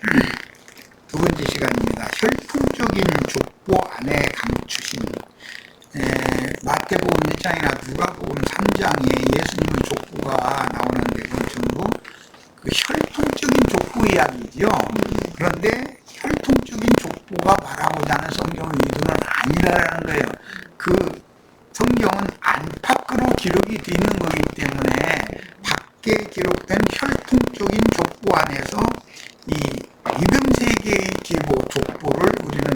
두 번째 시간입니다. 혈통적인 족보 안에 감추신. 마태복음 1장이나 누가복음 3장에 예수님의 족보가 나오는데 그건 전부 그 혈통적인 족보 이야기죠. 그런데 혈통적인 족보가 말하고자 하는 성경의 의도는 아니라는 거예요. 그 성경은 안팎으로 기록이 되어 있는 거기 때문에 밖에 기록된 혈통적인 족보 안에서 이 믿음 세계의 계보 족보를 우리는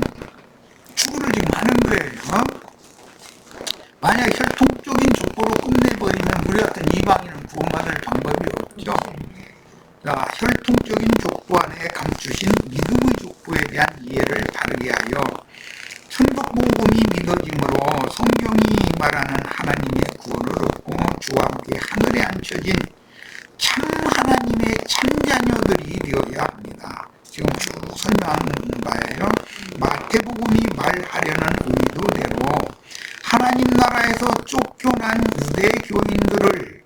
추구를 지금 하는 거예요. 만약 혈통적인 족보로 끝내버리면 우리 같은 이방인은 구원받을 방법이 없죠. 자, 혈통적인 족보 안에 감추신 믿음의 족보에 대한 이해를 바르게 하여 천국복음이 믿어짐으로 성경이 말하는 하나님의 구원을 얻고 주와 함께 하늘에 앉혀진 참 하나님의 참자녀들이 되어야 합니다. 지금 쭉 설명하는 바예요. 마태복음이 말하려는 의도대로 하나님 나라에서 쫓겨난 유대 교인들을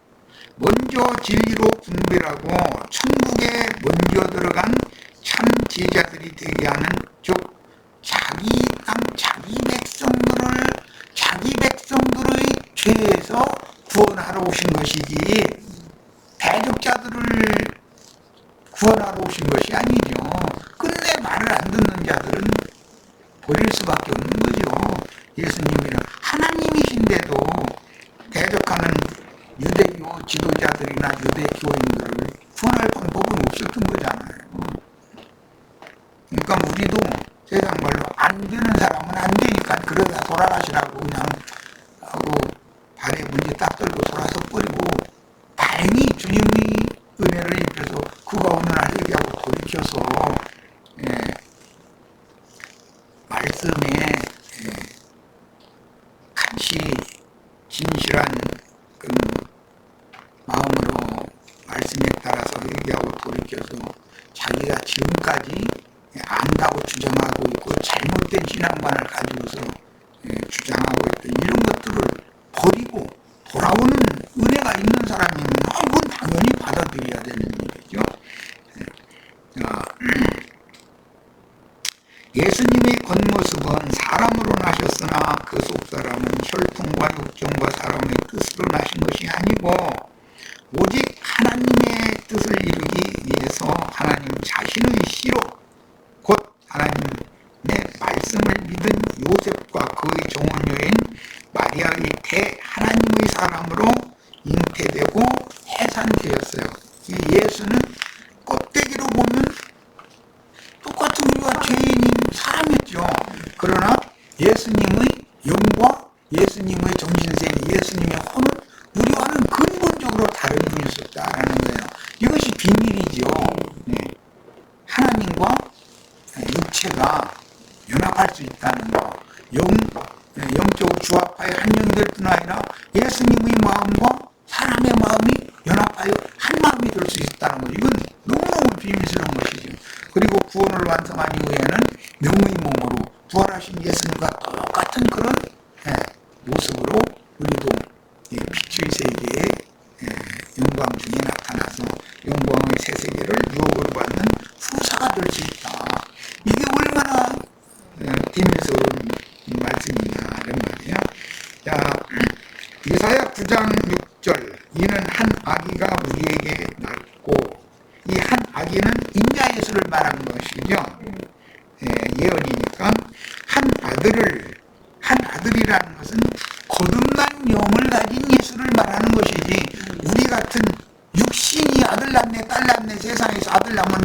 먼저 진리로 분별하고 천국에 먼저 들어간 참 제자들이 되게 하는, 즉 자기 땅 자기 백성들의 죄에서 구원하러 오신 것이지 대적자들을 구원하러 오신 것이 아니죠. 끝내 말을 안 듣는 자들은 버릴 수밖에 없는 거죠. 예수님이는 하나님이신데도 대적하는 유대교 지도자들이나 유대 교인들을 구원할 방법은 없었던 거잖아요. 그러니까 우리도 세상 말로 안 되는 사람은 안 되니까 그러다 돌아가시라고 그냥 하고 발에 문제 딱 들고 돌아서 버리고, 다행히 주님의 은혜를 입혀서 그가 어느 날 회개하고 돌이켜서 말씀에 같이 진실한 그 마음으로 말씀에 따라서 회개하고 돌이켜서 자기가 지금까지 안다고 주장하고 있고 잘못된 신앙관을 가지고서 주장하고 있던 이런 것들을 버리고 돌아오는 은혜가 있는 사람이면 그건 당연히 받아들여야 되는 일이죠. 예수님의 겉모습은 사람으로 나셨으나 그 속사람은 혈통과 육정과 사람의 뜻으로 나신 것이 아니고 오직 하나님의 뜻을 이루기 위해서 하나님 자신의 씨로 곧 하나님의 말씀을 믿은 요셉과 그의 종원녀인 마리아의 대하나님의 사람으로 잉태되고 해산되었어요. 이 예수는 껍데기로 보면 똑같은 우리와 죄인인 사람이었죠. 그러나 예수님의 영과 예수님의 정신세계, 예수님의 혼은 우리와는 근본적으로 다른 분이었다라는 거예요. 이것이 비밀이죠. 하나님과 육체가 연합할 수 있다는 거, 영적 주합하여 한 영이 될 뿐 아니라 예수님의 마음과 사람의 마음이 연합하여 한 마음이 될 수 있다는 거, 이건 너무너무 비밀스러운 것이죠. 그리고 구원을 완성한 이후에는 명의 몸으로 부활하신 예수님과 똑같은 그런 모습으로 우리도 빛의 세계에 영광 중에 나타나서 영광의 새 세계를 유업으로 받는 후사가 될 수 있다. 이게 얼마나 비밀스러운 말씀이냐는 말이에요. 자, 이사야 9장 6절, 이는 한 아기가 우리에게 낳고, 이 한 아기는 인자 예수를 말하는 것이죠. 예언이니까 한 아들이라는 것은 거듭난 영을 가진 예수를 말하는 것이지, 우리 같은 육신이 아들 낳네 딸 낳네, 세상에서 아들 낳으면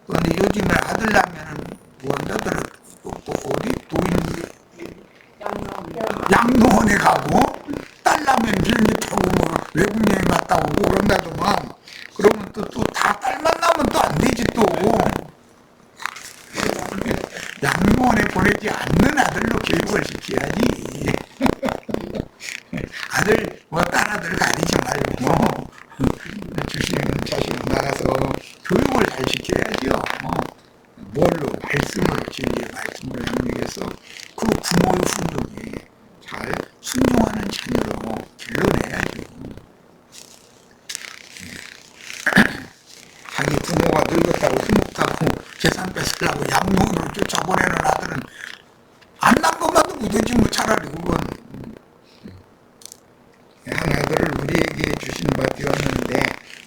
근데 요즘에 아들 낳으면은 뭐한다더라, 어디 도인 양로원에 가고, 딸 낳으면 비행기 타고 외국 여행 갔다 오고 그런다더만. 그러면 또 다 딸만 나면 또 안 되지. 또 양로원에 보내지 않는 아들로 교육을 시켜야지. 아들 딸 아들 가리지 말고 주시는 자식을 나가서 교육을 잘 시켜야죠. 뭘로? 말씀으로, 진리의 말씀으로 양육해서 그 부모의 훈육에 잘 순종하는 자녀로 길러내야죠. 자기 부모가 늙었다고 힘없다고 재산 뺏으려고 양용으로 쫓아보내는 아들은 안 난 것만도 묻어지 뭐 차라리 그건 한 아들을 우리에게 주신 바 되었는데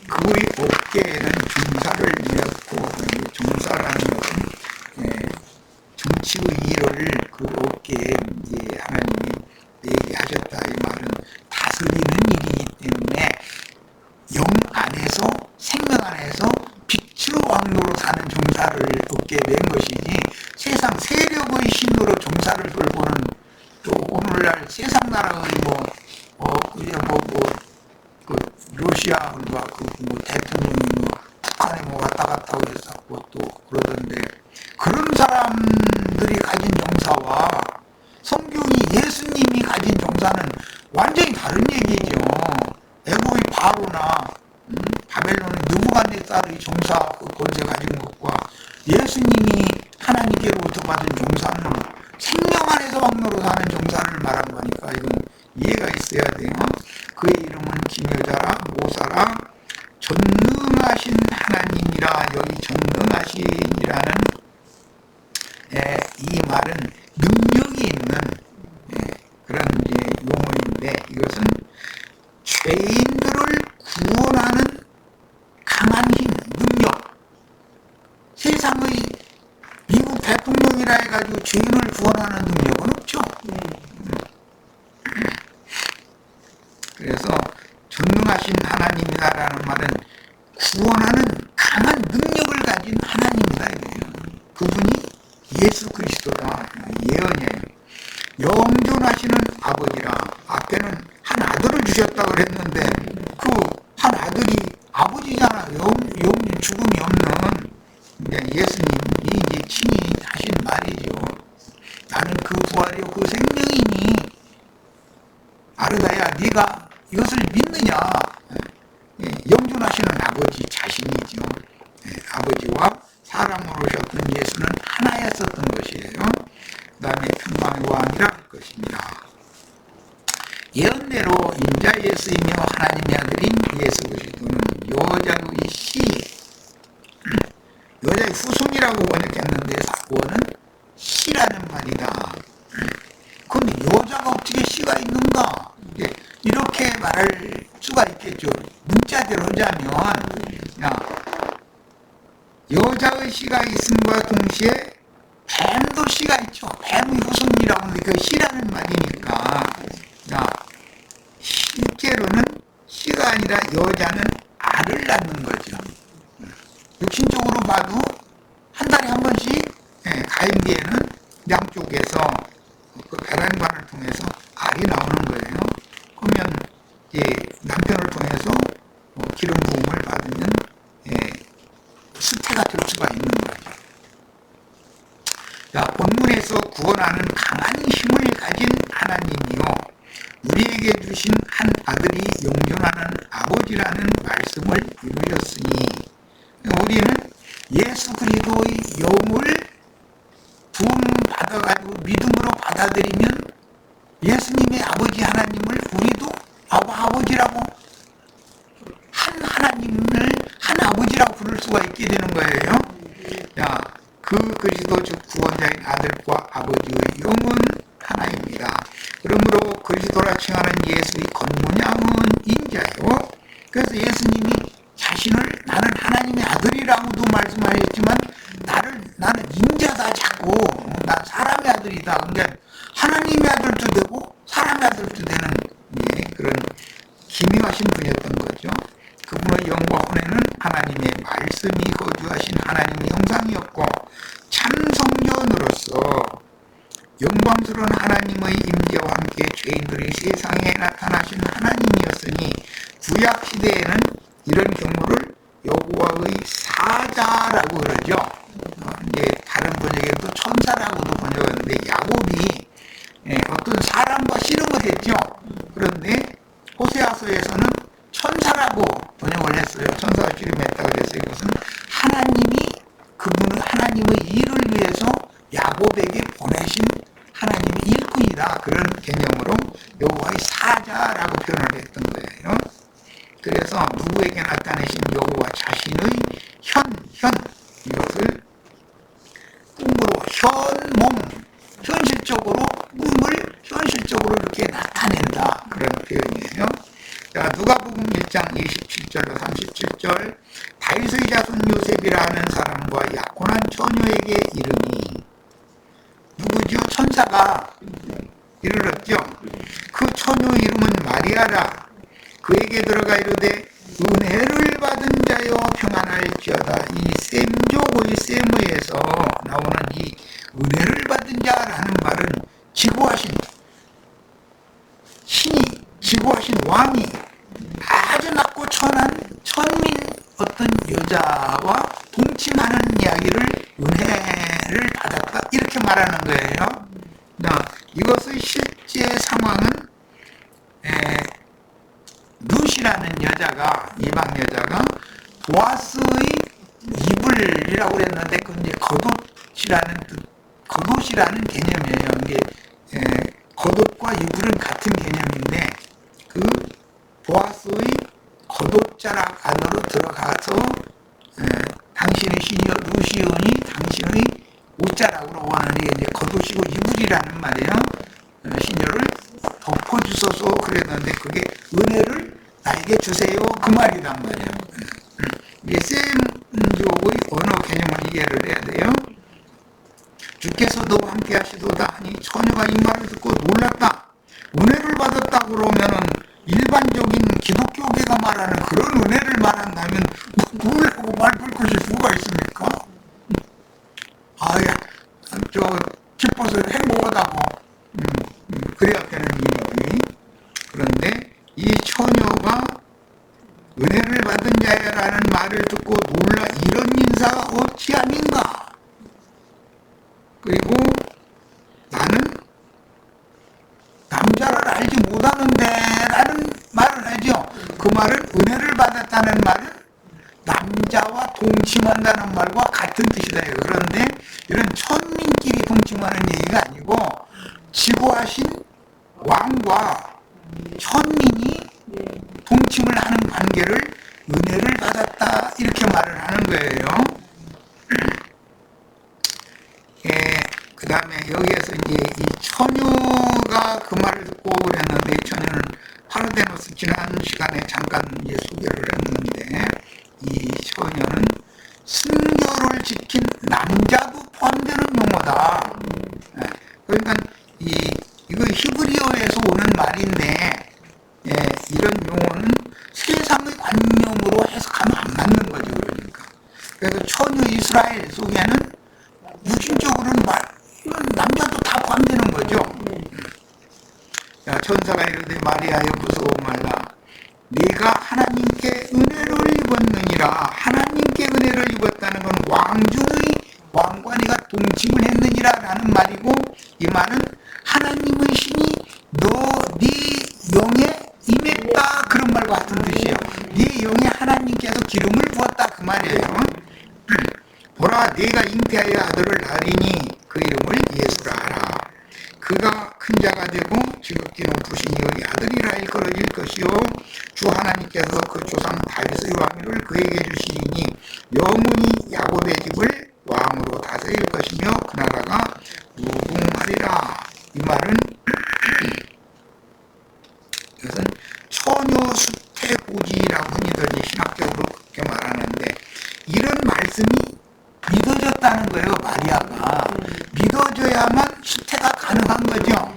그의 어깨에는 종사를 이었고 종사라는 것은 정치의 일을 그 어깨에 이제 하나님이 내게 하셨다 이 말은 다스리는 일이기 때문에 영 안에서 생명 안에서 빛으로 왕노로 사는 종사를 어깨에 맨 것이지 세상 세력의 신으로 종사를 돌보는 또 오늘날 세상 나라의 그 러시아가 뭐 대통령이 북한에 왔다 갔다 해서 또 그러던데 그런 사람들이 가진 종사와 성경이 예수님이 가진 종사는 완전히 다른 얘기죠. 애고의 바로나 바벨론의 느부갓네살의 종사 그 권세 가진 것과 예수님이 하나님께로부터 받은 종사는 생명 안에서 왕노로 사는 종사를 말한 거니까 이건 이해가 있어야 돼요. 그의 이름은 기묘자라 모사라 전능하신 하나님이라. 여기 전능하신이라는 이 말은 능력이 있는 그런 이제 용어인데 이것은 죄인들을 구원하는 강한 힘, 능력. 세상의 미국 대통령이라 해가지고 죄인을 구원하는 능력은 없죠. 그래서 전능하신 하나님이다라는 말은 구원하는 강한 능력을 가진 하나님이다 이거예요. 그분이 예수 그리스도다 예언이에요. 영존하시는 아버지라. 앞에는 한 아들을 주셨다 그랬는데 그 한 아들이 아버지잖아. 영존 죽음이 없는 예수님이 이제 친히 하신 말이죠. 나는 그 부활이요 그 생명이니 아르다야 네가 이것을 믿느냐. 영존하시는 아버지 자신이죠. 아버지와 사람으로 오셨던 예수는 하나였었던 것이에요. 그 다음에 평강의 왕이라 할 것입니다. 예언대로 인자 예수이며 하나님의 아들인 예수 그리스도는 여자의 씨, 여자의 후손이라고 번역했는데 사고는 씨라는 말이다. 그럼 여자가 어떻게 씨가 있는가? 이렇게 말할 수가 있겠죠. 문자대로 하자면 여자의 씨가 있음과 동시에 뱀도 씨가 있죠. 뱀의 후손이라고 하는데 그 씨라는 말이니까 실제로는 씨가 아니라 여자는 알을 낳는 거죠. 육신적으로 봐도 한 달에 한 번씩 가임기에는 양쪽에서 그 배란관을 통해서 알이 나오는 거예요. 그러면 남편을 통해서 기름 부음을 받으면 수태가 될 수가 있는 거죠. 자, 본문에서 구원하는 강한 힘을 가진 하나님이요 우리에게 주신 한 아들이 영존하는 아버지라는 말씀을 이루셨으니 우리는 예수 그리스도의 영을 부음 받아가지고 믿음으로 받아들이면 예수님의 아버지 하나님을 우리도 아버지라고 한 하나님을 한 아버지라고 부를 수가 있게 되는 거예요. 그 그리스도 즉 구원자인 아들과 아버지의 영은 하나입니다. 그러므로 그리스도라 칭하는 예수의 겉모양은 인자요. 그래서 예수님이 자신을 나는 하나님의 아들이라고도 말씀하셨지만 나는 인자다 자꾸 난 사람의 아들이다. 그러니까 하나님의 아들도 되고 사람의 아들도 되는 그런 기묘하신 분이었던 거죠. 그분의 영과 혼에는 하나님의 말씀이 거주하신 하나님의 형상이었고 참 성전으로서 영광스러운 하나님의 임재와 함께 죄인들이 세상에 나타나신 하나님이었으니 구약 시대에는 이런 경우를 여호와의 사자라고 그러죠. 이제 다른 번역에도 천사라고도 번역하는데 야곱이 어떤 사람과 씨름을 했죠. 그런데 호세아서에서는 천사라고 번역을 했어요. 천사가 씨름했다고 그랬어요. 이것은 하나님의 일을 위해서 야곱에게 보내신 하나님의 일꾼이다. 그런 개념으로 여호와의 사자라고 표현을 했던 거예요. 그래서 누구에게 나타내신 여호와 자신의 현 7절 다윗의 자손 요셉이라는 사람과 약혼한 처녀에게 이르니 누구죠? 천사가 이르렀죠. 그 처녀 이름은 마리아라. 그에게 들어가 이르되 은혜를 받은 자여 평안할지어다. 이 셈족의 셈에서 나오는 이 은혜를 받은 자라는 말은 지구하신 신이, 지구하신 왕이 아주 낮고 천한 천민 어떤 여자와 동침하는 이야기를 은혜를 받았다 이렇게 말하는 거예요. 이것의 실제 상황은 룻이라는 여자가, 이방 여자가 보아스의 이불이라고 그랬는데 그건 이제 겉옷이라는 개념이에요. 이게 겉옷과 이불은 같은 개념인데 그 보아스의 겉옷자락 안으로 들어가서 당신의 시녀 루시온이 당신의 옷자락으로 원하는 이제 겉옷이고 이불이라는 말이에요. 시녀를 덮어주소서 그랬는데 그게 은혜를 나에게 주세요 그 말이란 말이에요. 이게 셈족의 언어 개념을 이해를 해야 돼요. 주께서 너와 함께 하시도다 하니 처녀가 이 말을 듣고 놀랐다. 은혜를 받았다 그러면은 일반적인 기독교계가 말하는 그런 은혜를 말한다면 놀라고 말볼 것이 뭐가 있습니까? 기뻐서 행복하다고 그래야 되는 일이지. 그런데 이 처녀가 은혜를 받은 자야라는 말을 듣고 놀라 이런 인사가 어찌함인가? 그리고 나는 남자를 알지 못하는데 라는 말을 하죠. 그 말은 은혜를 받았다는 말은 남자와 동침한다는 말과 같은 뜻이다. 그런데 이런 천민끼리 동침하는 얘기가 아니고 지구하신 왕과 천민이 동침을 하는 관계를 은혜를 받았다 이렇게 말을 하는 거예요. 그 다음에 여기에서 이제 이 처녀가 그 말을 듣고 그랬는데 이 처녀는 파르데노스 지난 시간에 잠깐 이제 소개를 했는데 이 처녀는 순결을 지킨 남자도 포함되는 용어다. 그러니까 이거 히브리어에서 오는 말인데 이런 용어는 세상의 관념으로 해석하면 안 맞는 거죠. 그러니까 그래서 처녀 이스라엘 속에는 무신적으로는 이건 남자도 다 포함되는 거죠. 천사가 이르되 마리아여 무서워 말라. 네가 하나님께 은혜를 입었느니라. 하나님께 은혜를 입었다는 건 왕중의 왕과 네가 동침을 했느니라 라는 말이고 이 말은 하나님의 신이 네 영에 임했다 그런 말과 같은 뜻이에요. 네 영에 하나님께서 기름을 부었다 그 말이에요. 보라 네가 잉태하여 아들을 낳으리니 그 이름을 예수라 하라. 그가 큰 자가 되고 지극히 높으신 이의 아들이라 일컬어질 것이요 주 하나님께서 그 조상 다윗의 왕위를 그에게 주시니 영원히 야곱의 집을 왕으로 다스릴 것이며 그 나라가 무궁하리라. 이 말은 이것은 처녀 수태고지라고 흔히들 신학적으로 그렇게 말하는데 이런 말씀이 믿어졌다는 거예요. 마리아가 믿어져야만 수태가 가능한 거죠.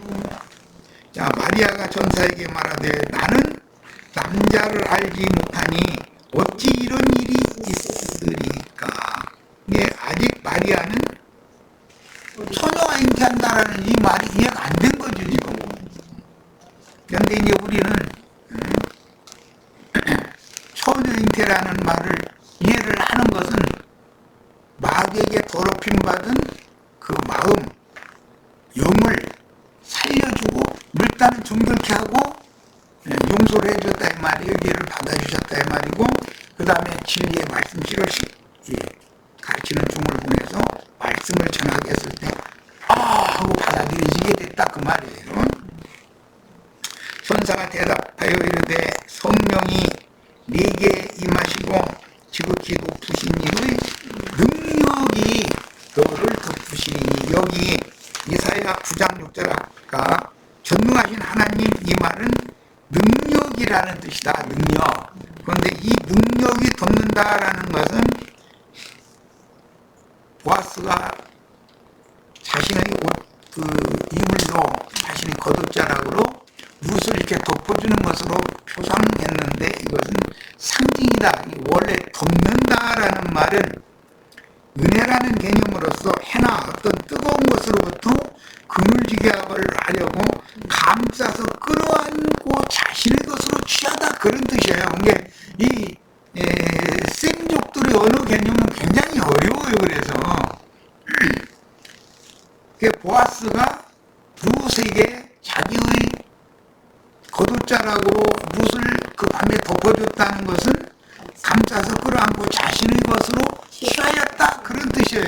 자, 마리아가 전사에게 말하되 나는 남자를 알지 못하니 어찌 이런 일이 있으리까. 아직 마리아는 처녀가 잉태한다라는 이 말이 이해가 안 된 거죠 지금. 그런데 이제 우리는 처녀 잉태라는 말을 이해를 하는 것은 마귀에게 더럽힘 받은 그 마음, 영을 살려주고 물단은 정결케 하고 용서를 해줬다 이 말이에요. 예를 받아주셨다 이 말이고 그 다음에 진리의 말씀실을 가르치는 종을 보내서 말씀을 전하게 했을 때 하고 받아들여지게 됐다 그 말이에요. 천사가 대답하여 이르되 성령이 네게 임하시고 지극히 높으신 이의 능력이 너를 덮으시니 여기 이사야 9장 6절 아까 전능하신 하나님 이 말은 능력이라는 뜻이다. 능력. 그런데 이 능력이 것으로 표상했는데 이것은 상징이다. 원래 덮는다라는 말은 은혜라는 개념으로서 해나 어떤 뜨거운 것으로부터 그물지게 하려고 감싸서 끌어안고 자신의 것으로 취하다, 그런 뜻이에요. 이게 이 쌤족들의 언어 개념은 굉장히 어려워요. 그래서 보아스가 룻에게 자기의 겉옷자락으로 룻을 그 밤에 덮어줬다는 것은 감싸서 끌어안고 자신의 것으로 취하였다, 그런 뜻이에요.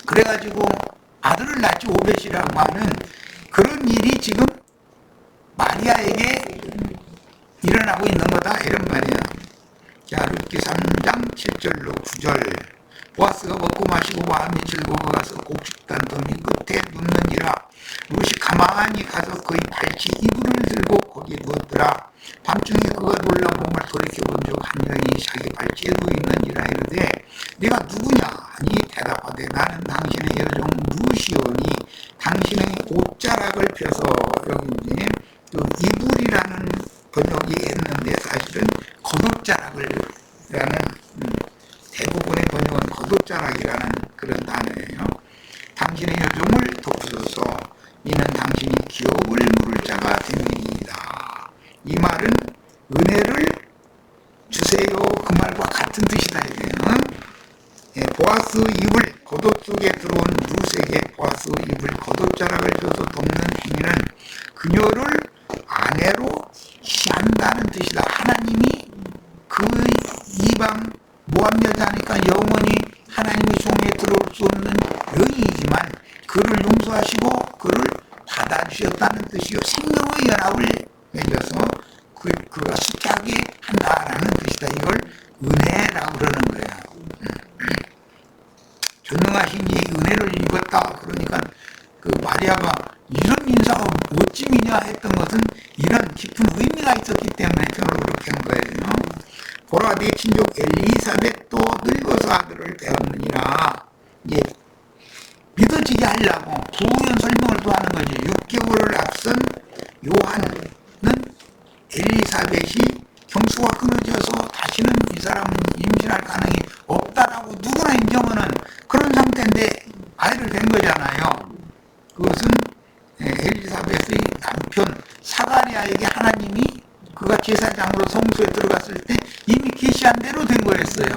그래가지고 아들을 낳지 오벳이라고 하는 그런 일이 지금 마리아에게 일어나고 있는 거다, 이런 말이야. 자, 룻기 3장 7절로 9절. 보아스가 먹고 마시고 마음이 즐거워가서 곡식단 더미 끝에 눕는지라 룻이 가만히 가서 그의 발치 이불을 들고 거기에 누웠더라. 밤중에 그가 놀라 몸을 돌이켜본 적 한 여인이 자기 발치에 누워있는지라 이르되 네가 누구냐 하니 대답하되 나는 당신의 여종 룻이오니 당신의 옷자락을 펴서, 여기 이제 그 이불이라는 번역이 했는데 사실은 겉옷자락을라는 대부분의 번역은 겉옷자락이라는 그런 단어예요. 당신의 여종을 덮으소서 이는 당신이 기업을 물을 자가 됨이니이다. 이 말은 은혜를 주세요, 그 말과 같은 뜻이다 이게요. 보아스 이불, 겉옷 속에 들어온 룻에게 보아스 이불 겉옷자락을 줘서 덮는 행위는 그녀를 아내로 취한다는 뜻이다. 하나님이 그 이방 모함 여자니까 영원히 하나님의 종에 들어올 수 없는 여인이지만 그를 용서하시고 그를 받아주셨다는 뜻이요, 생명의 연합을 맺어서 그가 수쾌하게 한다라는 뜻이다. 이걸 은혜라고 그러는 거야. 전능하신 이 은혜를 입었다. 그러니까 그 마리아가 이런 인사가 어찌미냐 했던 것은 이런 깊은 의미가 있었기 때문에 저는 그렇게 한 거예요. 보라 네 친족 엘리사벳도 늙어서 아들을 배웠느니라. 이제 믿어지게 하려고 부연 설명을 또 하는 거지. 6개월을 앞선 요한은 엘리사벳이 경수가 끊어져서 다시는 이 사람은 임신할 가능이 없다라고 누구나 인정하는 그런 상태인데 아이를 뵌 거잖아요. 그것은 엘리사벳의 남편 사가랴에게 하나님이 그가 제사장으로 성소에 들어갔을 때 이미 계시한 대로 된 거였어요.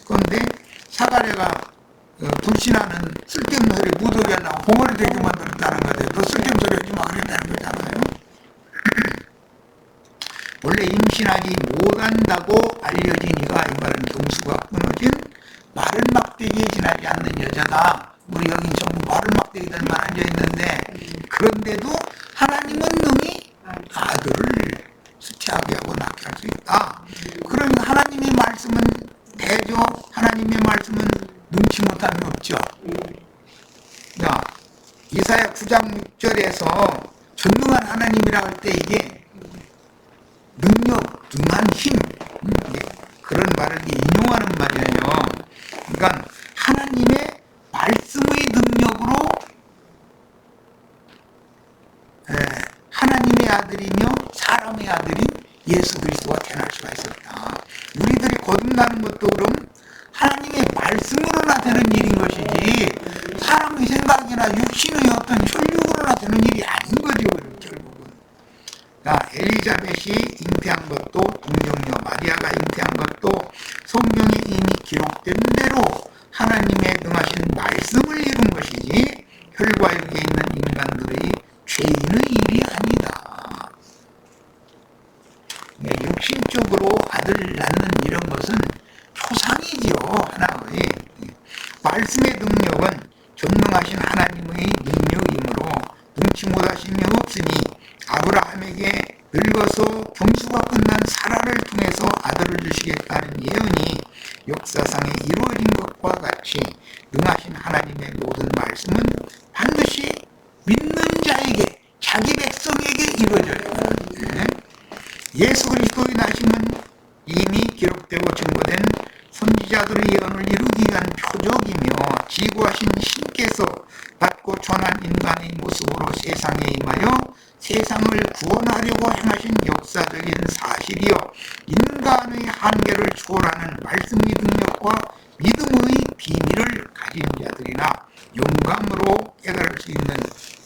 그런데 사가랴가 불신하는 쓸데없는 소리 무도리 하려고 봉어리 되게 만들었다는 거예요. 너 쓸데없는 소리 하지 마 그랬다는 거잖아요. 원래 임신하지 못한다고 알려진 이가, 이 말은 동수가 끊어진 마른 막대기에 지나지 않는 여자다. 우리 여기 전부 마른 막대기들만 앉아있는데 그런데도 하나님은 능히 아들을 수치하게 하고 낳게 할 수 있다. 그러면 하나님의 말씀은 대죠. 하나님의 말씀은 눈치 못함이 없죠. 자, 이사야 9장 6절에서 전능한 하나님이라 할 때 이게 능력, 능한 힘, 그런 말을 인용하는 말이에요. 그러니까 하나님의 말씀의 능력으로 하나님의 아들이며 사람의 아들인 예수 그리스도가 태어날 수가 있었다. 우리들이 거듭나는 것도 그럼 하나님의 말씀으로나 되는 일인 것이지 사람의 생각이나 육신의 어떤 혈육으로나 되는 일이 아닌 거죠. 결국은. 자, 엘리자벳이 잉태한 것도 동정녀 마리아가 잉태한 것도 성경에 이미 기록된 대로 하나님의 능하신 말씀을 이룬 것이지 혈과육에 있는 인간들의 죄인의 일이 아니다. 육신적으로 아들 낳는 이런 것은 초상이지요. 하나의 말씀의 능력은 전능하신 하나님의 능력이므로 눈치 못하심이 없으니 아브라함에게 늙어서 경수가 끝난 사라를 통해서 아들을 주시겠다는 예언이 역사상에 이루어진 것과 같이 능하신 하나님의 모든 말씀은 반드시 믿는 자에게, 자기 백성에게 이루어져요. 예수 그리스도의 나심은 이미 기록되고 증거된 선지자들의 예언을 이루기 위한 표적이며 지구하신 신께서 받고 전한 인간의 모습으로 세상에 임하여 세상을 구원하려고 행하신 역사적인 사실이요 인간의 한계를 초월하는 말씀의 능력과 믿음의 비밀을 가진 자들이나 영감으로 깨달을 수 있는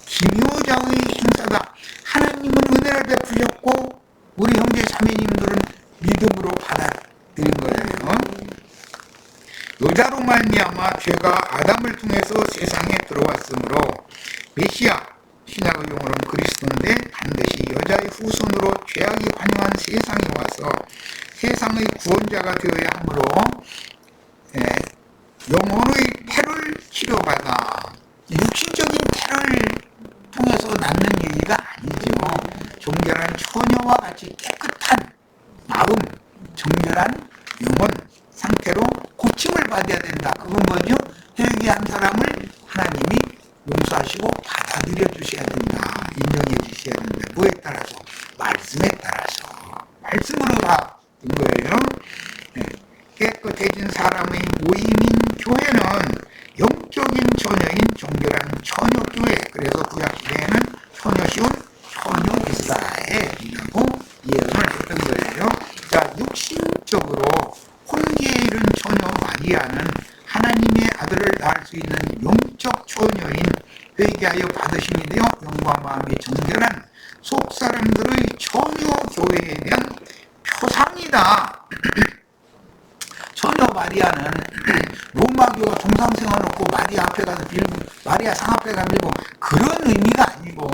기묘자의 행사다. 하나님은 은혜를 베푸셨고 우리 형제 자매님들은 믿음으로 받아들인 거예요. 여자로 말미암아 죄가 아담을 통해서 세상에 들어왔으므로 메시아, 신약의 용어로는 그리스도인데 반드시 여자의 후손으로 죄악이 환영한 세상에 와서 세상의 구원자가 되어야 하므로 영혼의 태를 치료받아 육신적인 태를 통해서 낳는 얘기가 아니죠. 정결한 처녀와 같이 깨끗한 마음, 정결한 영혼 상태로 고침을 받아야 된다. 그건 뭐죠? 회개한 사람을 하나님이 용서하시고 받아들여 주셔야 된다. 인정해 주셔야 된다. 뭐에 따라서? 말씀에 따라서. 말씀으로 다 된 거예요. 깨끗해진 사람의 모임인 교회는 영적인 처녀인 정결한 처녀교회. 그래서 구약시대에는 처녀시온 처녀 이스라엘이라고 예언을 했던 거예요. 자, 육신적으로 혼기에 이른 처녀 마리아는 하나님의 아들을 낳을 수 있는 영적 처녀인 회개하여 받으심이 되어 영과 마음이 정결한 속사람들의 처녀교회에 대한 표상이다. 처녀 마리아는 로마교가 동상 세워놓고 마리아 앞에 가서 빌고 마리아 상 앞에 가서 빌고 그런 의미가 아니고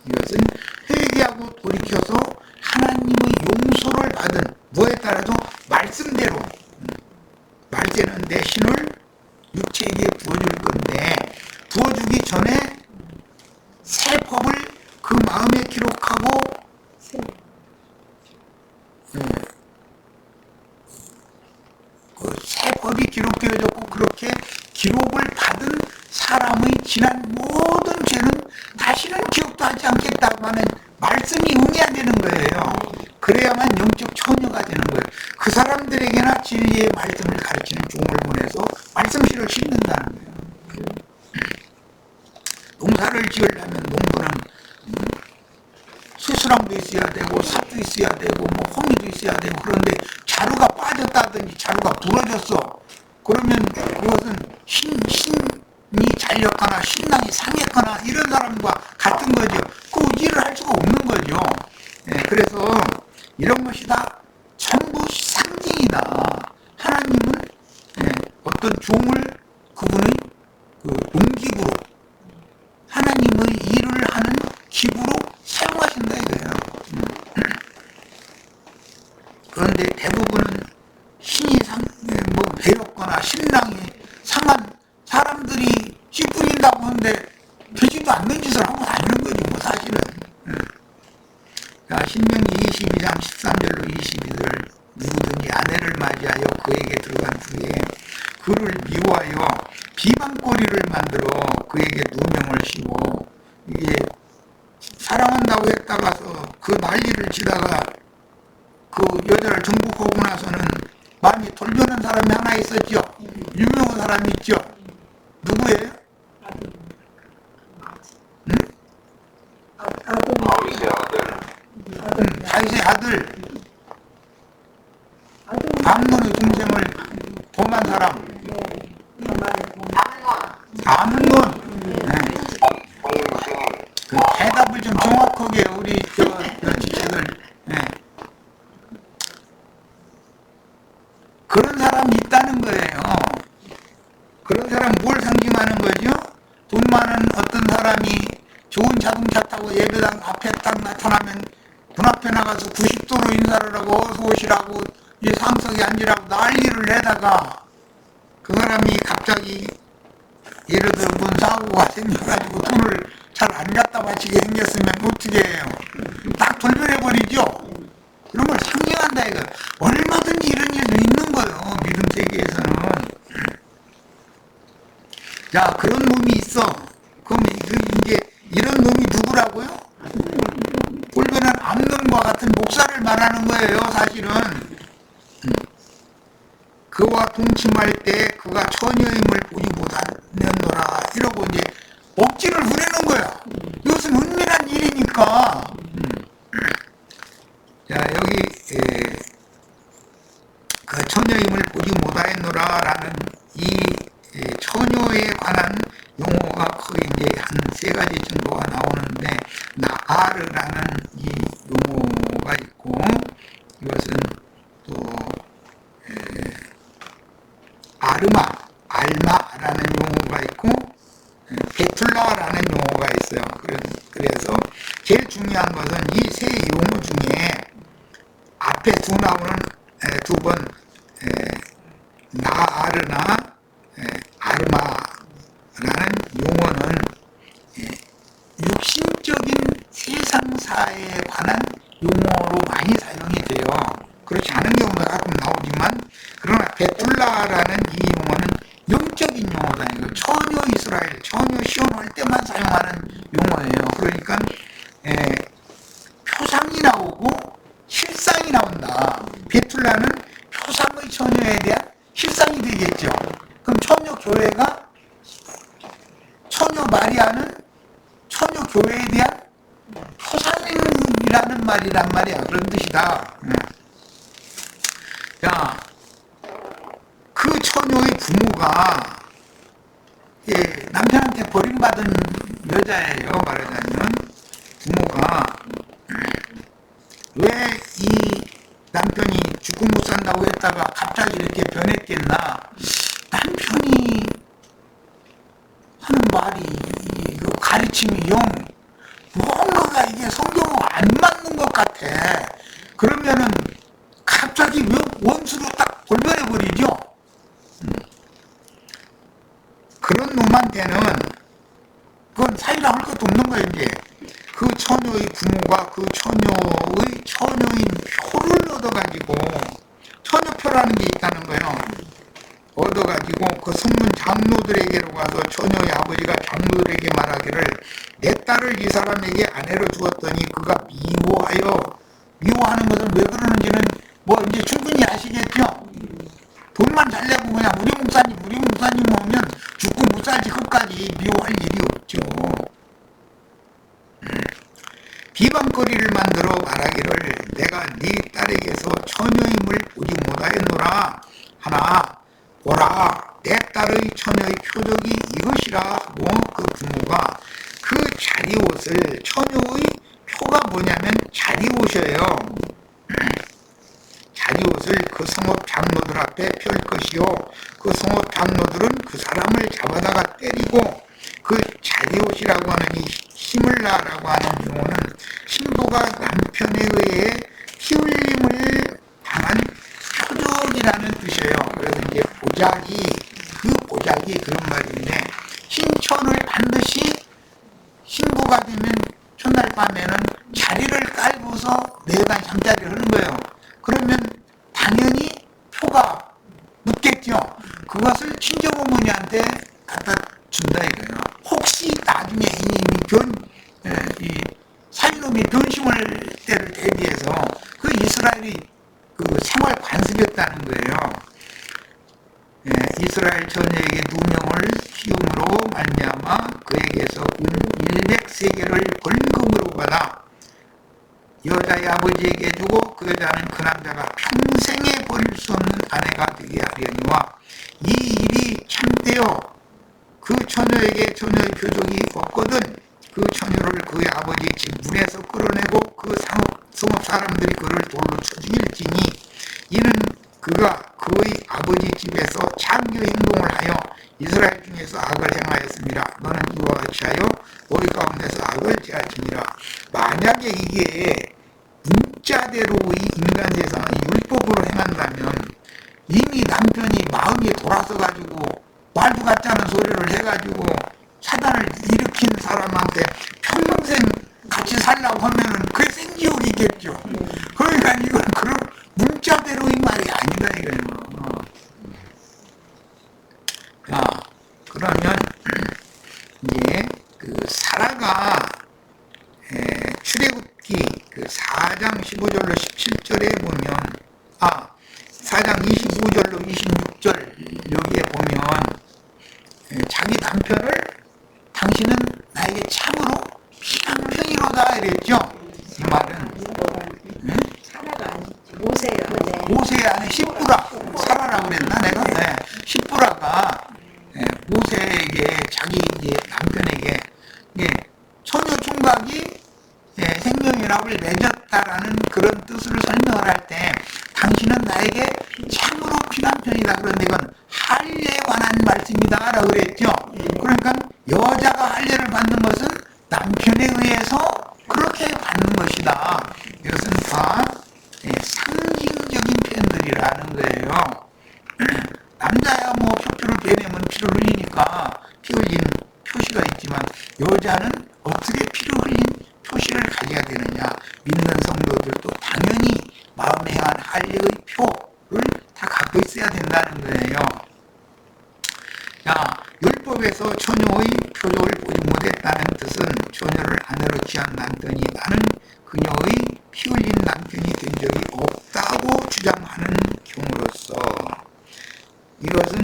이것은 회개하고 돌이켜서 하나님의 용서를 받은 뭐에 따라서 말씀대로 말세는 내 신을 육체에게 부어줄 건데 부어주기 전에 새 법을 그 마음에 기록하고 그 새 법이 기록되어졌고 그렇게 기록을 받은 사람의 지난 모든 죄는 다시는 기억도 하지 않겠다고 하는 말씀이 응해야 되는 거예요. 그래야만 영적 처녀가 되는 거예요. 그 사람들에게나 진리의 말씀을 가르치는 종을 보내서 말씀실을 심는다는 거예요. 농사를 지으려면 농부는 수수랑도 있어야 되고 삽도 있어야 되고 뭐 호미도 있어야 되고 그런데 자루가 빠졌다든지 자루가 부러졌어. 그러면 그것은 신이 잘렸거나 신랑이 상했거나 이런 사람과 같은 거죠. 그 일을 할 수가 없는 거죠. 그래서 이런 것이 다 전부 상징이다. 하나님은 어떤 종을 그분의 그 농기구로 하나님의 일을 하는 기구로 사용하신다 이거예요. 그런데 대부분은 신이 배웠거나 신랑이 상한 사람들이 씨 뿌린다고 하는데 되지도 않는 짓을 하고 다니는 거지 뭐 사실은. 자, 신명기 22장 13절로 22절 누구든지 아내를 맞이하여 그에게 들어간 후에 그를 미워하여 비방거리를 만들어 그에게 누명을 씌워 이게 사랑한다고 했다가서 그 난리를 치다가 그 여자를 정복하고 나서는 마음이 돌변한 사람이 하나 있었죠. 유명한 사람이 있죠. 누구예요? 응? 다윗의 아들. 암논의 동생을 범한 사람. 암논. 그 대답을 좀 정확하게 우리 지체들. 그런 사람이 있다는 거예요. 그런 사람 뭘 상징하는 거죠? 돈 많은 어떤 사람이 좋은 자동차 타고 예배당 앞에 딱 나타나면 문 앞에 나가서 90도로 인사를 하고 어서 오시라고 이 상석에 앉으라고 난리를 내다가 그 사람이 갑자기 예를 들어 뭔 사고가 생겨가지고 돈을 잘 안 갖다 바치게 생겼으면 어떻게 해요? 딱 돌변해버리죠? 그런 걸 상징한다 이거. 얼마든지 이런 일도 있는 거예요. 믿음 세계에서는. 자, 그런 놈이 있어. 그럼 이제 이런 놈이 누구라고요? 돌변한 암논과 같은 목사를 말하는 거예요. 사실은. 그와 동침할 때 그가 처녀임을 보지 못하느노라 이러고 이제 억지를 부리는 거야. 이것은 은밀한 일이니까 그 처녀임을 보지 못하였노라라는 이 처녀에 관한 용어가 거의 이제 한 3가지 정도가 나오는데, 나아르라는 이 용어가 있고, 이것은 또 알마라는 용어가 있고, 베툴라라는 용어가 있어요. 그래서 제일 중요한 것은 이 3 용어 중에 앞에 나오는 2번 나아르나 아르마라는 용어는 육신적인 세상사에 관한 용어로 많이 사용이 돼요. 그렇지 않은 경우도 가끔 나오지만, 그러나 베툴라라는 이 용어는 영적인 용어다. 처녀 이스라엘, 처녀 시온할 때만 사용하는 용어예요. 그러니까 표상이 나오고 실상이 나온다. 베툴라는 표상의 처녀에 대한 실상이 되겠죠. 그럼 처녀 교회가 처녀 마리아는 처녀 교회에 대한 표상이라는 말이란 말이야. 그런 뜻이다. 자, 그 처녀의 부모가 남편한테 버림받은 여자예요. 말하자면 부모가 왜 이 남편이 죽고 못 산다고 했다가 갑자기 이렇게 변했겠나. 남편이 하는 말이, 그 가르침이 뭔가가 이게 성경하고 안 맞는 것 같아. 그러면은 갑자기 왜 원수로 딱 돌변해버리죠? 그런 놈한테는 그건 사이라 할 것도 없는 거예요. 이제 그 처녀의 부모가 그 처녀인 표를 얻어가지고, 처녀표라는 게 있다는 거예요. 얻어가지고 그 성문 장로들에게로 가서 처녀의 아버지가 장로들에게 말하기를, 내 딸을 이 사람에게 아내로 주었더니 그가 미워하는 것은 왜 그러는지는 뭐 이제 충분히 아시겠죠? 돈만 잘 내고 그냥 우리 목사님 오면 죽고 못 살지 끝까지 미워할 일이 없죠. 비방거리를 만들어 말하기를, 내가 네 딸에게서 처녀임을 보지 못하였노라 하나, 보라, 내 딸의 처녀의 표적이 이것이라 하고, 그 부모가 그 자리옷을, 처녀의 표가 뭐냐면 자리옷이에요. 자리옷을 그 성읍 장로들 앞에 펼 것이요, 그 성읍 장로들은 그 사람을 잡아다가 때리고, 그 자리옷이라고 하는 이 히물라라고 하는 용어는 신부가 남편에 의해 피 흘림을 당한 표적이라는 뜻이에요. 그래서 이제 보자기 그런 말인데, 신천을 반드시 신부가 되면 첫날 밤에는 자리를 깔고서 내간 잠자리를 하는 거예요. 그러면 당연히 표가 묻겠죠. 그것을 친정어머니한테 갖다 준다 이거예요. 혹시 나중에 이 살인놈이 변심할 때를 대비해서 그 이스라엘이 그 생활 관습이었다는 거예요. 이스라엘 처녀에게 2명을 키움으로 말미암아 그에게서 은 100세겔을 벌금으로 받아 여자의 아버지에게 주고, 그 여자는 그 남자가 평생에 버릴 수 없는 아내가 되게 하려니와, 이 일이 참되어 그 처녀에게 처녀의 표적이 없거든 그 처녀를 그의 아버지 집 문에서 끌어내고 그 성읍 사람들이 그를 돌로 쳐 죽일지니, 이는 그가 그의 아버지 집에서 창조 행동을 하여 이스라엘 중에서 악을 행하였습니다. 너는 이와 같이 하여 너희 가운데서 악을 제하지니라. 만약에 이게 문자대로의 인간 세상을 율법으로 행한다면 이미 남편이 마음이 돌아서 가지고 말도 같지 않은 소리를 해가지고 사단을 일으킨 사람한테 평생 같이 살라고 하면은 그게 생지옥이겠죠. 그러니까 이건 그런 문자대로의 말이 아니다 이거예요. 자, 그러면 이제 그 사라가 출애굽기 그 4장 15절로 17절에 보면, 4장 25절로 26절 여기에 보면 자기 남편을 시뿌라, 사라라고 그랬나 내가? 네. 시뿌라가 모세에게 자기 이제 남편에게 처녀 총각이 생명연합을 맺었다라는 그런 뜻을 설명을 할 때 당신은 나에게 참으로 피남편이다. 그런데 이건 할례에 관한 말씀이다 라고 그랬죠. 그러니까 여자가 할례를 받는 것은 남편에 의해서 그렇게 받는 것이다. 이것은 다 상징적인 표현들이라는 거예요. 남자야 뭐 표 빼내면 피를 흘리니까 피 흘린 표시가 있지만 여자는 어떻게 피를 흘린 표시를 가져야 되느냐. 믿는 성도들도 당연히 마음에 향한 할례의 표를 다 갖고 있어야 된다는 거예요. 자, 율법에서 처녀의 표적을 보지 못했다는 뜻은 처녀를 아내로 취한 남편이 나는 그녀의 피 흘린 남편이 된 적이 없다고 주장하는 경우로서 이것은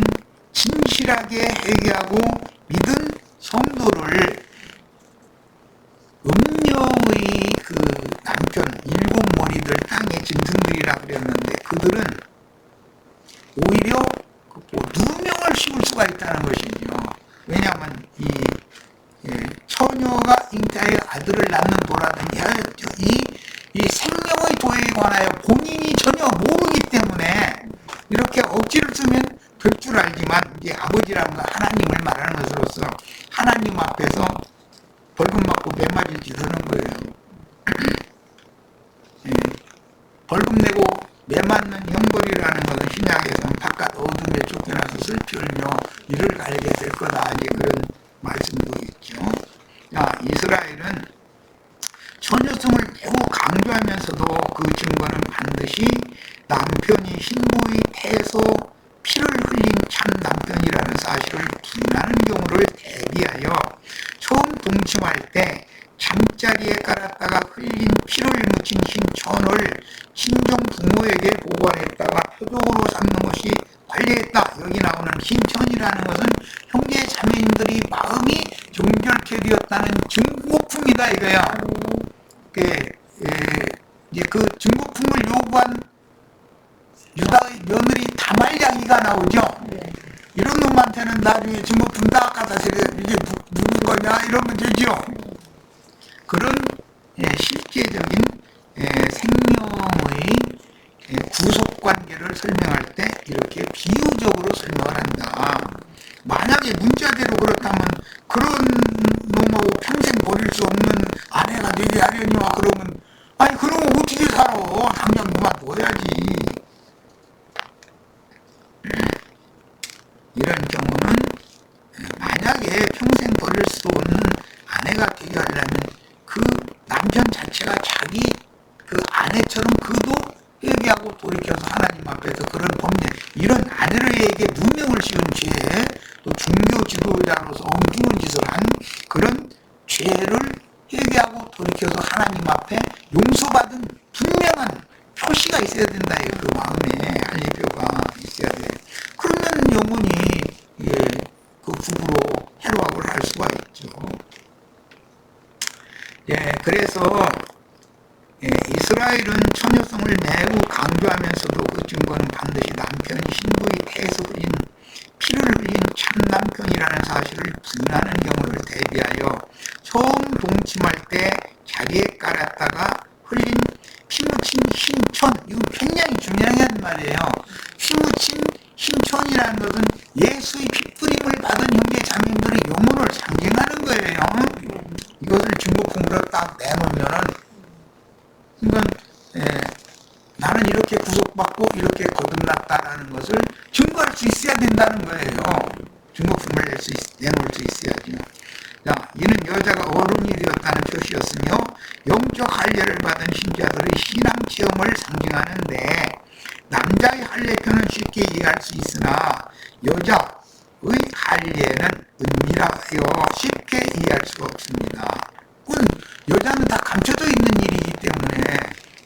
진실하게 회개하고 믿은 성도를 음녀의 그 남편 일곱 머리들 땅의 짐승들이라 그랬는데 그들은 오히려 누명을 씌울 수가 있다는 것이죠. 왜냐하면 이 처녀가 잉태하여 아들을 낳는 도라든지 이 생명의 도에 관하여 본인이 전혀 모르기 때문에 이렇게 억지를 쓰면 될 줄 알지만 이제 아버지라는 거 하나님을 말하는 것으로서 하나님 앞에서 벌금 받고 매 맞을 짓 하는 거예요. 벌금 내고 매 맞는 형벌이라는 것은 신약에서는 바깥 어둠에 쫓겨나서 슬피 울며 이를 갈게 될 거다. 이제 그런 말씀도 있죠. 자, 이스라엘은 처녀성을 매우 강조하면서도 그 증거는 반드시 남편이 신부의 태에서 피를 흘린 참 남편이라는 사실을 부인하는 경우를 대비하여 처음 동침할 때 잠자리에 깔았다가 흘린 피를 묻힌 신천을 친정 부모에게 보관했다가 표적으로 삼는 것이 관리했다. 여기 나오는 신천이라는 것은 형제 자매님들이 마음이 정결케 되었다는 증거품이다 이거야. 이제 그 증거품을 요구한 유다의 며느리 다말야기가 나오죠. 이런 놈한테는 나중에 증거품 딱 갖다 쓰게 이게 누구 거냐 이러면 되죠. 그런 실제적인 생명의 구속관계를 설명할 때 이렇게 비유적으로 설명을 한다. 만약에 문자대로 그렇다면 그런 놈하고 평생 버릴 수 없는 아내가 되게 하려니와 그러면 아니 그러면 어떻게 살아? 당장 그만둬야지. 이런 경우는 만약에 평생 버릴 수 없는 아내가 되게 하려면 그 남편 자체가 자기 그 아내처럼 그도 회개하고 돌이켜서 하나님 앞에서 그런 범죄, 이런 아내에게 누명을 씌운 죄, 또 종교 지도자로서 엉뚱한 짓을 한 그런 죄를 회개하고 돌이켜서 하나님 앞에 용서받은 분명한 표시가 있어야 된다. 그 마음에 할례표가 있어야 돼. 그러면 영원히 그 부부로 해로학을 할 수가 있죠. 그래서 이스라엘은 처녀성을 매우 강조하면서도 그 증거는 반드시 남편이 신부의 태에서 흘린 피를 흘린 참 남편이라는 사실을 부인하는 경우를 대비하여 처음 동침할 때 자리에 깔았다가 흘린 피 묻힌 신천, 이거 굉장히 중요한 말이에요. 피 묻힌 신천이라는 것은 예수의 핏부림을 받은 형제 자매들의 영혼을 상징하는 거예요. 이것을 증거품으로 딱 내놓으면은, 그러니까 나는 이렇게 구속받고 이렇게 거듭났다라는 것을 증거할 수 있어야 된다는 거예요. 증거품을 내놓을 수 있어야죠. 자, 이는 여자가 어른이 되었다는 표시였으며 영적 할례를 받은 신자들의 신앙 체험을 상징하는데 남자의 할례표는 쉽게 이해할 수 있으나 여자의 할례는 은밀하여 쉽게 이해할 수가 없습니다. 그건 여자는 다 감춰져 있는 일이기 때문에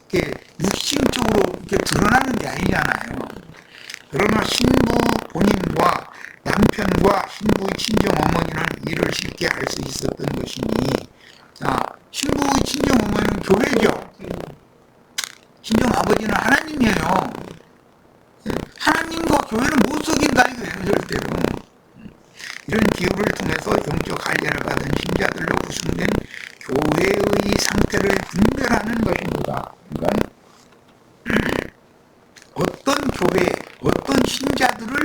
이렇게 육신적으로 이렇게 드러나는 게 아니잖아요. 그러나 신부 본인과 남편과 신부의 친정 어머니는 이를 쉽게 알 수 있었던 것이니, 자, 신부의 친정 어머니는 교회죠. 친정 아버지는 하나님이에요. 교회는 못 속인다 이거예요. 절대로. 이런 기후를 통해서 영적 할례를 받은 신자들로 구성된 교회의 상태를 분별하는 것입니다. 그러니까 어떤 교회, 어떤 신자들을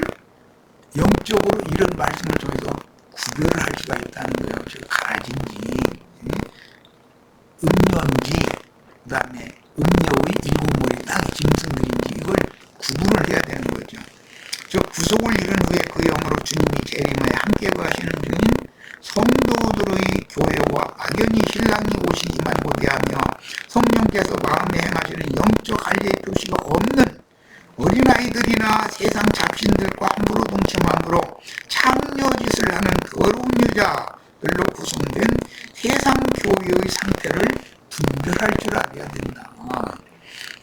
영적으로 이런 말씀을 통해서 구별을 할 수가 있다는 거예요. 가라진지, 음녀인지, 그 다음에 음녀의 일곱 머리 땅의 짐승들인지 이걸 구분을 해야 되는 거죠. 구속을 이룬 후에 그 영으로 주님이 재림하여 함께 거하시는 중인 성도들의 교회와 막연히 신랑이 오시기만 고대하며 성령께서 마음에 행하시는 영적 할례의 표시가 없는 어린아이들이나 세상 잡신들과 함부로 동침함으로 창녀짓을 하는 더러운 여자들로 구성된 세상 교회의 상태를 분별할 줄 알아야 된다.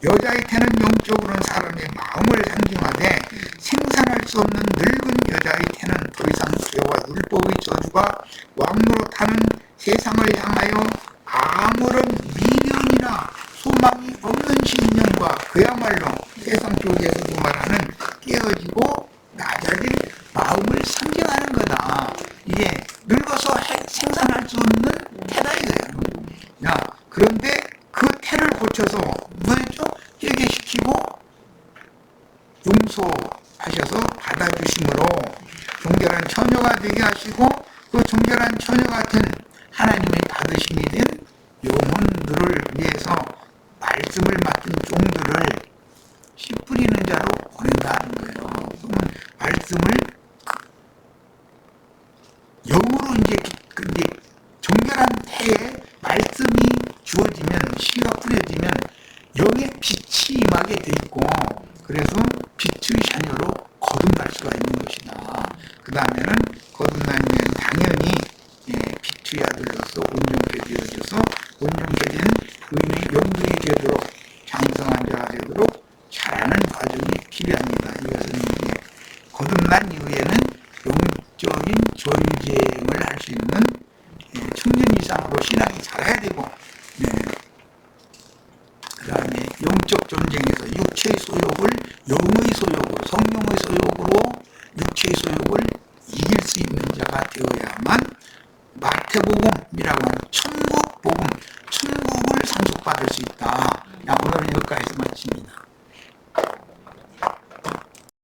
여자의 태는 영적으로는 사람의 마음을 상징하되 생산할 수 없는 늙은 여자의 태는 더 이상 죄와 율법의 저주가 왕노릇하는 세상을 향하여 아무런 미련이나 소망이 없는 심령과 그야말로 세상 쪽에서도 말하는 깨어지고 낮아진 마음을 상징하는 거다. 이게 늙어서 생산할 수 없는 태다 이거예요. 그런데 그 태를 고쳐서 뭐였죠? 회개시키고 용서하셔서 받아주심으로 정결한 처녀가 되게 하시고 그 정결한 처녀 같은 하나님의 받으심이 된 영혼들을 위해서 말씀을 맡은 종들을 씨 뿌리는 자로 보낸다는 거예요. 그러면 말씀을 영으로 이제 정결한 태에 말씀이 주어지면 씨가 뿌려지면 영의 빛이 임하게 돼 있고 그래서 빛의 자녀로 거듭날 수가 있는 것이다. 그 다음에는 거듭나면 당연히 빛의 아들로서 온전케 되어져서 온전케 된 부인의 영들이 되도록 장성한 자가 되도록 자라는 과정이 필요합니다. 이것은 이제 거듭난 이후에는 영적인 존재임을 할 수 있는 청년 이상으로 신앙이 자라야 되고 그 다음에 영적 전쟁에서 육체의 소욕을 영의 소욕으로 성령의 소욕으로 육체의 소욕을 이길 수 있는 자가 되어야만 마태복음이라고 하는 천국 복음, 천국을 상속받을 수 있다. 오늘은 여기까지 마칩니다.